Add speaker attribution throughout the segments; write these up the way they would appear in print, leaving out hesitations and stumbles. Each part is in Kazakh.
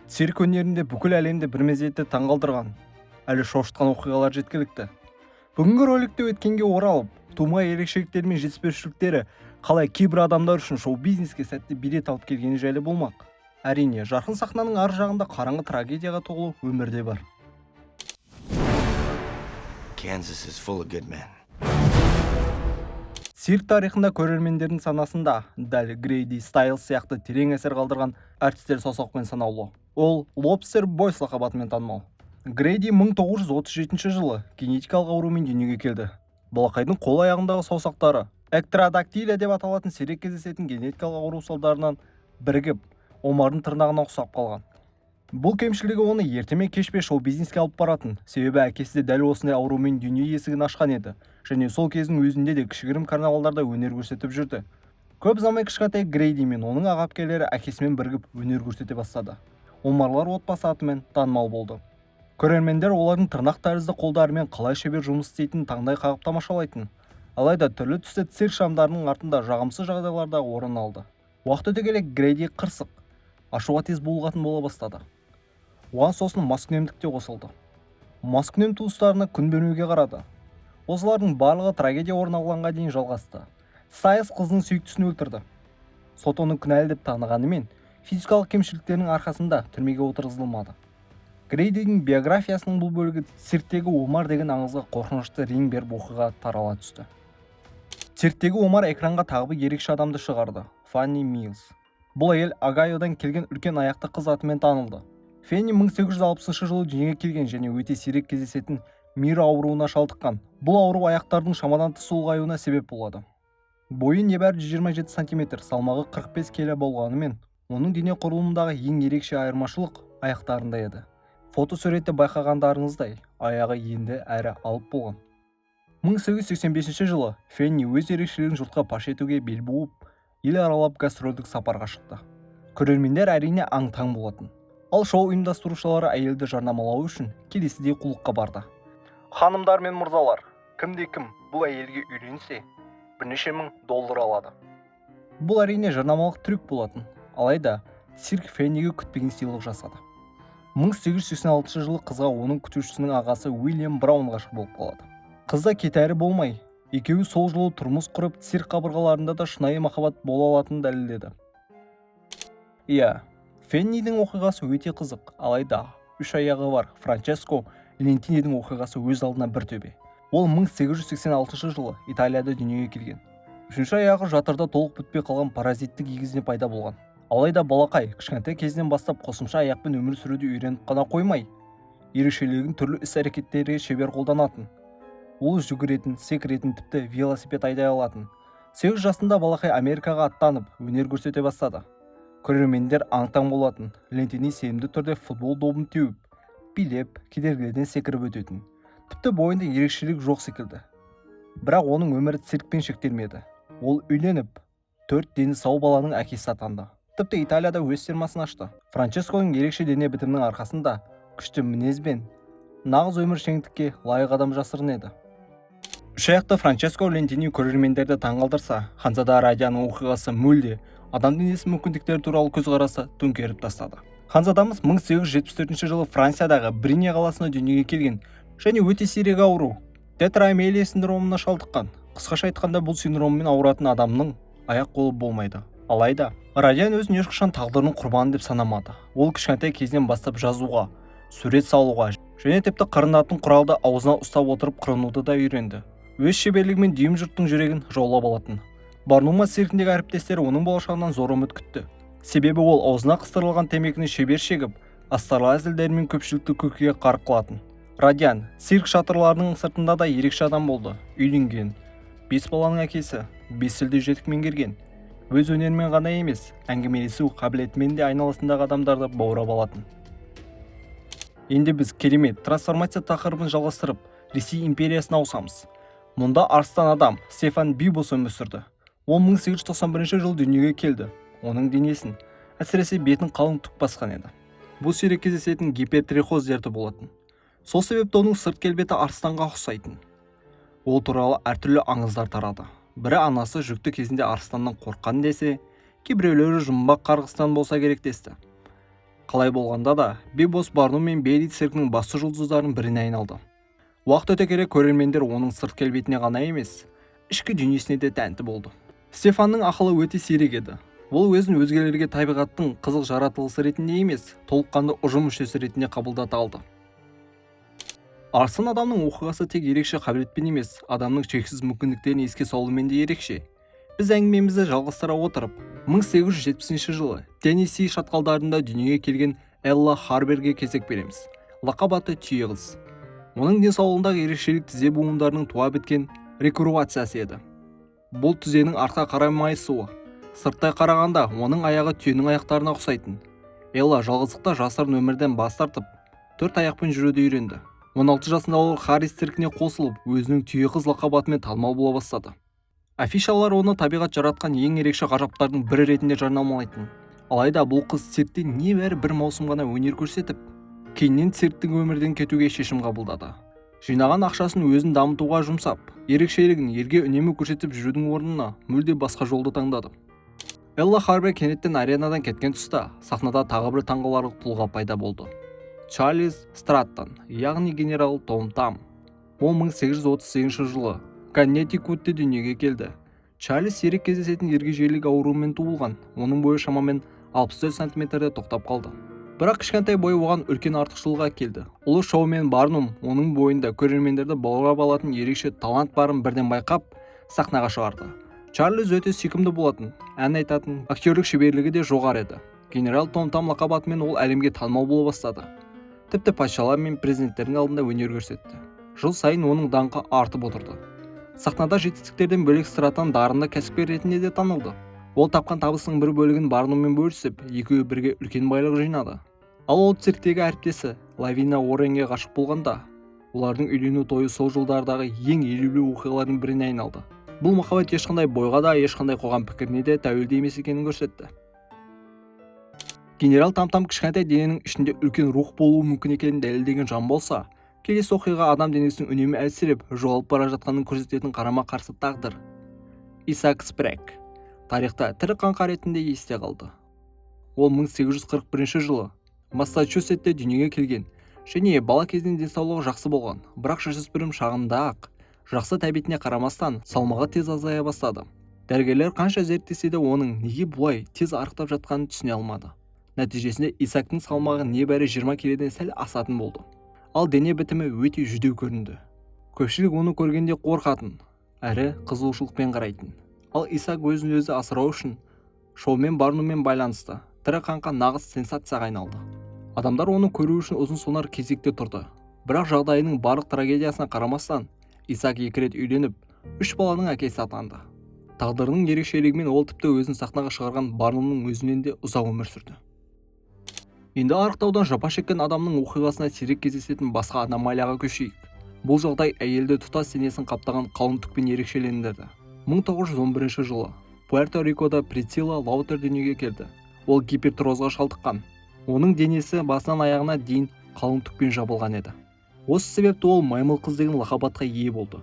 Speaker 1: Цирк өнерінде бүкіл әлемді бір мезетте таңғалдырған, әлі шошытқан оқиғалар жеткілікті. Бүгінгі роликте өткенге оралып, тумай ерекшеліктері мен жетіспеушіліктері қалай кейбір адамдар үшін шоу-бизнеске сәтті билет алып келгені жайлы болмақ. Әрине, жарқын сахнаның ар жағында қараңғы трагедияға толы өмірде бар.
Speaker 2: Kansas is full of good men.
Speaker 1: Цирк тарихында көрермендердің санасында дәл Грейди Стайлс сияқты терең әсер қалдырған әртістер саусақпен санаулы. Ол Лобстер Бойс лақабатымен танымал. Грейди 1937 жылы генетикалық аурумен дүниеге келді. Балақайдың қол аяғындағы саусақтары эктрадактиля деп аталатын сирек кездесетін генетикалық ауру салдарынан бірігіп, омардың тырнағына ұқсап қалған. Бұл кемшілігі оны ертеме кешпе шоу-бизнеске алып баратын, себебі әкесі де дәл осындай аурумен дүние есігін ашқан еді, және сол кездің өзінде де кішігірім карнавалдарда өнер көрсетіп жүрді. Көп замай кішкентай Грейди мен оның аға әпкелері әкесімен бірігіп өнер көрсете бастады. Омарлар отбасы атымен танымал болды. Көрермендер олардың тырнақ тәрізді қолдарымен қалай шебер жұмыс істейтінін таңдай қағып тамашалайтын. Алайда түрлі түсті цирк шамдарының артында жағымсыз жағдайларда орын алды. Уақыт өте келе Грейди қырсық, ашуға тез булығатын бола бастады. Оған сосын маскүнемдік те қосылды. Маскүнем туыстарына күн бермеуге қарады. Осылардың барлығы трагедия орын алғанға дейін жалғасты. Стайлс қызының сүйіктісін өлтірді. Сот оны күнәлі деп танығанымен, физикалық кемшіліктерінің арқасында түрмеге отырғызылмады. Грейдидің биографиясының бұл бөлігі цирктегі Омар деген аңызға қорқынышты рең беріп оқиға тарала түсті. Цирктегі Омар экранға тағы бір ерекше адамды шығарды, Фанни Милс. Бұл әйел Огайодан келген үлкен аяқты қыз атымен танылды. Фенни 1860 жылы дүниеге келген және өте сирек кездесетін мир ауруына шалдыққан. Бұл ауру аяқтардың шамадан тыс ұлғаюына себеп болады. Бойы небәрі 127 см, салмағы 45 келі болғанымен, оның дене құрылымындағы ең ерекше айырмашылық аяқтарында еді. Фотосуретте байқағандарыңыздай, аяғы енді әрі алып болған. 1885 жылы Фенни өз ерекшелігін жұртқа паш етуге бел буып, ел аралап гастрольдік сапарға шықты. Көрермендер әрине аң-таң болатын. Ал шоу ұйымдастырушылары әйелді жарнамалау үшін келесідей құлыққа барды. Ханымдар мен мырзалар, кімде-кім бұл әйелге үйленсе, бірнеше мың доллар алады. Бұл әрине жарнамалық трюк болатын. Алайда цирк Фенниге күтпеген сыйлық жасады. 1886 жылы қызға оның күтушісінің ағасы Уильям Браун ғашық болып қалады. Қызда кетәрі болмай, екеуі сол жылы тұрмыс құрып, цирк қабырғаларында да шынайы махаббат бола алатынын дәлелдеді. Иә, Феннидің оқиғасы өте қызық, алайда үш аяғы бар Франческо Лентинидің оқиғасы өз алдына бір төбе. Ол 1886 жылы Италияда дүниеге келген. Үшінші аяғы жатырда толық бітпей қалған паразиттік егізіне пайда болған. Алайда балақай кішкентай кезінен бастап қосымша аяқпен өмір сүруді үйреніп қана қоймай, ерекшелігін түрлі іс-әрекеттерге шебер қолданатын. Ол жүгіретін, секіретін, тіпті велосипед айдай алатын. 8 жасында балақай Америкаға аттанып, өнер көрсете бастады. Көрермендер аң-таң болатын. Лентини сенімді түрде футбол добын теуіп, билеп, кедергілерден секіріп өтетін. Тіпті бойында ерекшелік жоқ секілді. Бірақ оның өмірі циркпен шектелмеді. Ол үйленіп, 4 дені сау баланың әкесі атанды. Тіпті Италияда өз фирмасын ашты. Франческоның ерекше дене бітімінің арқасында күшті мінезбен нағыз өміршеңдікке лайық адам жасырын еді. Үш аяқты Франческо Лентини көрермендерді таңғалдырса, Ханзада Радияның оқиғасы мүлде адам денесі мүмкіндіктері туралы көзқарасы төңкеріп тастады. Ханзадамыз 1874 жылы Франциядағы Брине қаласына дүниеге келген және өте сирек ауру тетраамелия синдромына шалдыққан. Қысқаша айтқанда, бұл синдроммен ауыратын адамның аяқ-қолы болмайды. Алайда Радиян өзін ешқашан тағдырының құрбаны деп санамады. Ол кішкентай кезінен бастап жазуға, сурет салуға және тіпті қырынатын құралды аузына ұстап отырып қырынуды да үйренді. Өз шеберлігімен дүйім жұрттың жүрегін жаулап алатын. Барнума циркіндегі әріптестері оның болашағынан зор үміт күтті. Себебі ол аузына қыстырылған темекіні шебер шегіп, астарлы әзілдерімен көпшілікті күлкіге қарық қылатын. Радиян цирк шатырларының сыртында да ерекше адам болды. Үйленген, 5 баланың әкесі, 5 тілді жетік меңгерген. Өз өнерімен ғана емес, әңгімелесу қабілетімен де айналасындағы адамдарды баурап алатын. Енді біз керемет трансформация тақырыбын жалғастырып, Ресей империясына ауысамыз. Мұнда арыстан адам Стефан Бибос өмір сүрді. Ол 1891 жылы дүниеге келді. Оның денесін, әсіресе бетін қалың түк басқан еді. Бұл сирек кездесетін гипертрихоз дерті болатын. Сол себепті оның сырт келбеті арыстанға ұқсайтын. Ол туралы әртүрлі аңыздар тарады. Бірі анасы жүкті кезінде арыстаннан қорққан десе, кейбіреулері жұмбақ қарғыстан болса керек десті. Қалай болғанда да, Бибос Барнум мен Бейли циркінің басты жұлдыздарының біріне айналды. Уақыт өте келе көрермендер оның сырт келбетіне ғана емес, ішкі дүниесіне де тәнті болды. Стефанның ақылы өте сирек еді. Ол өзін өзгелерге табиғаттың қызық жаратылысы ретінде емес, толыққанды ұжым мүшесі ретінде қабылдата алды. Арсын адамның оқиғасы тек ерекше қабілетпен емес, адамның шексіз мүмкіндіктерін еске салумен де ерекше. Біз әңгімемізді жалғастыра отырып, 1870 жылы Теннесси шатқалдарында дүниеге келген Элла Харберге кезек береміз. Лақап аты түйе қыз. Оның денсаулығындағы ерекшелік тізе буындарының туа біткен рекурвациясы еді. Бұл тізенің артқа қарай майысуы. Сырттай қарағанда оның аяғы түйенің аяқтарына ұқсайтын. Элла жалғыздықта жасырын өмірден бас тартып, 4 аяқпен жүруді үйренді. 16 жасында ол Харрис циркіне қосылып, өзінің түйе қыз лақап атымен танымал бола бастады. Афишалар оны табиғат жаратқан ең ерекше ғажаптардың бірі ретінде жарнамалайтын. Алайда бұл қыз циркте небәрі бір маусым ғана өнер көрсетіп, кейіннен цирктің өмірден кетуге шешім қабылдады. Жинаған ақшасын өзін дамытуға жұмсап, ерекшелігін ерге үнемі көрсетіп жүрудің орнына мүлде басқа жолды таңдады. Элла Харбер кенеттен аренадан кеткен тұста сахнада тағы бір таңғаларлық тұлға пайда болды. Чарльз Страттон, яғни генерал Том Там. Ол 1838 жылы Коннектикутте дүниеге келді. Чарльз сирек кездесетін ергежейлік ауруымен туылған. Оның бойы шамамен 64 сантиметрде тоқтап қалды. Бірақ кішкентай бойы оған үлкен артықшылық келді. Ұлы шоумен Барнум оның бойында көрермендерді баурап алатын ерекше талант барын бірден байқап, сахнаға шығарды. Чарльз өте сүйкімді болатын, ән айтатын, актерлік шеберлігі де жоғары еді. Генерал Том Там лақап атымен ол әлемге танымал бола бастады. Тіпті патшалар мен президенттердің алдында өнер көрсетті. Жыл сайын оның даңқы артып отырды. Сахнада жетістіктерден бөлек Страттон дарынды кәсіпкер ретінде де танылды. Ол тапқан табысының бір бөлігін Барнуммен бөлісіп, екеуі бірге үлкен байлық жинады. Ал ол цирктегі әріптесі Лавина Уорренге ғашық болғанда, олардың үйлену тойы сол жылдардағы ең елеулі оқиғалардың біріне айналды. Бұл махаббат ешқандай бойға да, ешқандай қоғам пікіріне де тәуелді емес екенін көрсетті. Генерал Там кішкентай дененің ішінде үлкен рух болуы мүмкін екенін дәлелдеген жан болса, келесі оқиға адам денесінің үнемі әлсіреп, жоғалып бара жатқанын көрсететін қарама-қарсы тағдыр. Исаак Спрэг тарихта тірі қаңқа ретінде есте қалды. Ол 1841 жылы Массачусетте дүниеге келген және бала кезінен денсаулығы жақсы болған, бірақ жасөспірім шағында-ақ жақсы тәбетіне қарамастан салмағы тез азая бастады. Дәрігерлер қанша зерттесе де оның неге бұлай тез арықтап жатқанын түсіне алмады. Нәтижесінде Исаактың салмағы небәрі 20 келеден сәл асатын болды. Ал дене бітімі өте жүдеу көрінді. Көпшілік оны көргенде қорқатын, әрі қызығушылықпен қарайтын. Ал Исаак өзін өзі асырау үшін шоумен Барнуммен байланысты. Тірі қаңқа нағыз сенсацияға айналды. Адамдар оны көру үшін ұзын сонар кезекте тұрды. Бірақ жағдайының барлық трагедиясына қарамастан, Исаак 2 рет үйленіп, 3 баланың әкесі атанды. Тағдырының ерекшелігімен ол тіпті өзін сахнаға шығарған Барнумның өзінен де ұзақ өмір сүрді. Енді арықтаудан жапа шеккен адамның оқиғасына сирек кездесетін басқа аномалияға көшейік. Бұл жағдай әйелді тұтас денесін қаптаған қалың түкпен ерекшелендірді. 1911 жылы Пуэрто-Рикода Присцилла Лаутер дүниеге келді. Ол гипертирозға шалдыққан. Оның денесі басынан аяғына дейін қалың түкпен жабылған еді. Осы себепті ол маймыл қыз деген лақап атқа ие болды.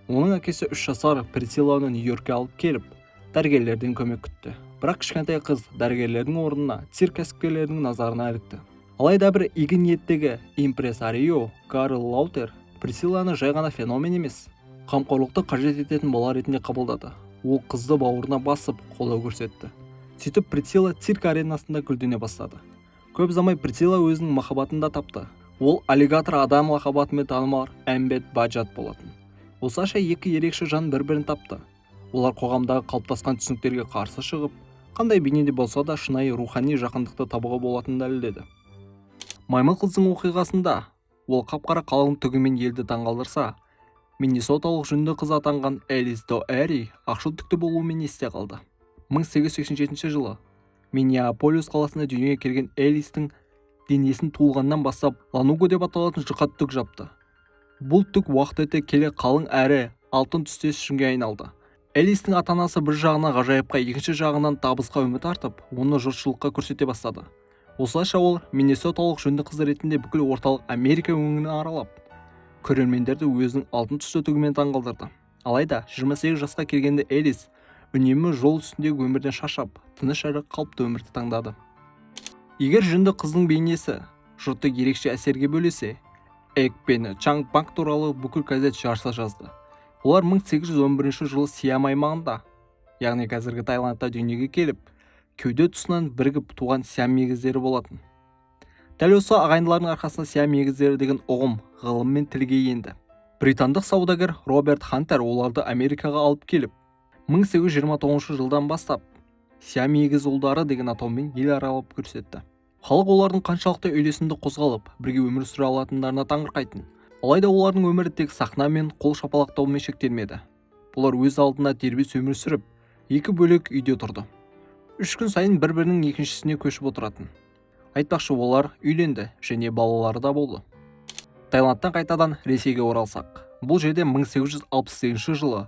Speaker 1: Оның әкесі 3 жасар Присцилланы Нью-Йоркке алып келіп, дәрігерлерден көмек күтті. Бірақ кішкентай қыз дәрігерлердің орнына цирк кәсіпкерлерінің назарына ілікті. Алайда бір игі ниеттегі импресарио Карл Лаутер Присцилланы жай ғана феномен емес, қамқорлықты қажет ететін бала ретінде қабылдады. Ол қызды бауырына басып, қолдау көрсетті. Сөйтіп Присцилла цирк аренасында гүлдене бастады. Көп ұзамай Присцилла өзінің махаббатын да тапты. Ол аллигатор адам лақап атымен танымал Эмбет Баджат болатын. Осылайша екі ерекше жан бір-бірін тапты. Олар қоғамдағы қалыптасқан түсініктерге қарсы шығып, қандай бейнеде болса да шынайы рухани жақындықты табуға болатынын дәлелдеді. Маймыл қыздың оқиғасында ол қап-қара қалың түгімен елді таңғалдырса, Миннесоталық жүнді қыз атанған Элис Доэри ақшыл түкті болуымен есте қалды. 1887 жылы Миннеаполис қаласында дүниеге келген Элистің денесін туылғаннан бастап лануго деп аталатын жұқа түк жапты. Бұл түк уақыт өте келе қалың әрі алтын түстес жүнге айналды. Элистің ата-анасы бір жағынан ғажайыпқа, екінші жағынан табысқа үміт артып, оны жұртшылыққа көрсете бастады. Осылайша ол Миннесоталық жүнді қыз ретінде бүкіл орталық Америка өңірін аралап, көрермендерді өзінің алтын түсті түгімен таңғалдырды. Алайда 28 жасқа келгенде Элис үнемі жол үстіндегі өмірден шаршап, тыныш әрі қалыпты өмірді таңдады. Егер жынды қыздың бейнесі жұртты ерекше әсерге бөлесе, Эк пен Чанг Банг туралы бүкіл газет жарыса жазды. Олар 1811 жылы Сиам аймағында, яғни қазіргі Таиландта дүниеге келіп, кеуде тұсынан бірігіп туған Сиам егіздері болатын. Дәл осы ағайындылардың арқасында Сиам егіздері деген ұғым ғылым мен тілге енді. Британдық саудагер Роберт Хантер оларды Америкаға алып келіп, 1829 жылдан бастап Сиам егіз ұлдары деген атаумен ел аралап көрсетті. Халық олардың қаншалықты үйлесімді қозғалып, бірге өмір сүре алатындарына таңырқайтын. Алайда олардың өмірі тек сахна мен қол шапалақтаумен шектелмеді. Олар өз алдына дербес өмір сүріп, екі бөлек үйде тұрды. 3 күн сайын бір-бірінің екіншісіне көшіп отыратын. Айтпақшы, олар үйленді және балалары да болды. Таиландтан қайтадан Ресейге оралсақ, бұл жерде 1868 жылы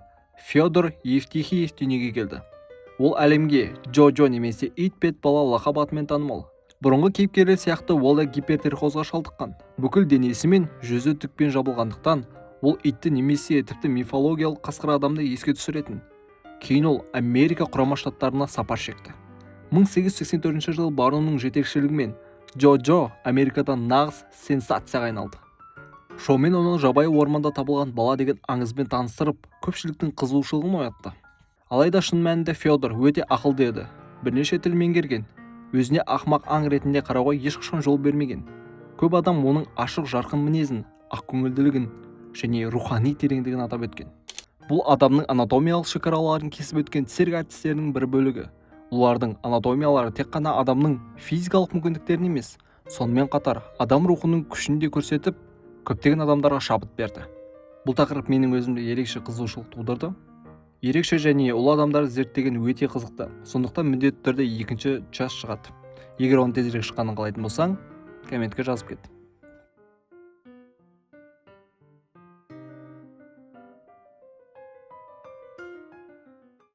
Speaker 1: Федор Евтихиев дүниеге келді. Ол әлемге Джо-Джо немесе ит бет бала лақап атымен танымал. Бұрынғы кейіпкері сияқты ол да гипертирхозға шалдыққан. Бүкіл денесі мен жүзі түкпен жабылғандықтан, ол итті немесе тіпті мифологиялық қасқыр адамды еске түсіретін. Кейін ол Америка құрама штаттарына сапар шекті. 1884 жылы Барнумның жетекшілігімен Джо-Джо Америкада нағыз сенсацияға айналды. Шоумен оны жабайы орманда табылған бала деген аңызбен таныстырып, көпшіліктің қызығушылығын оятты. Алайда шын мәнінде Федор өте ақылды еді. Бірнеше тіл меңгерген. Өзіне ақмақ аң ретінде қарауға ешқашан жол бермеген. Көп адам оның ашық жарқын мінезін, ақкөңілділігін және рухани тереңдігін атап өткен. Бұл адамның анатомиялық шекараларын кесіп өткен цирк әртістерінің бір бөлігі. Олардың анатомиялары тек қана адамның физикалық мүмкіндіктерін емес, сонымен қатар адам рухының күшін де көрсетіп, көптеген адамдарға шабыт берді. Бұл тақырып менің өзімде ерекше қызығушылық тудырды. Ерекше және ол адамдарды зерттеген өте қызықты. Сондықтан міндетті түрде екінші час шығады. Егер оны тезірек шыққанын қалайтын болсаң, комментке жазып кет.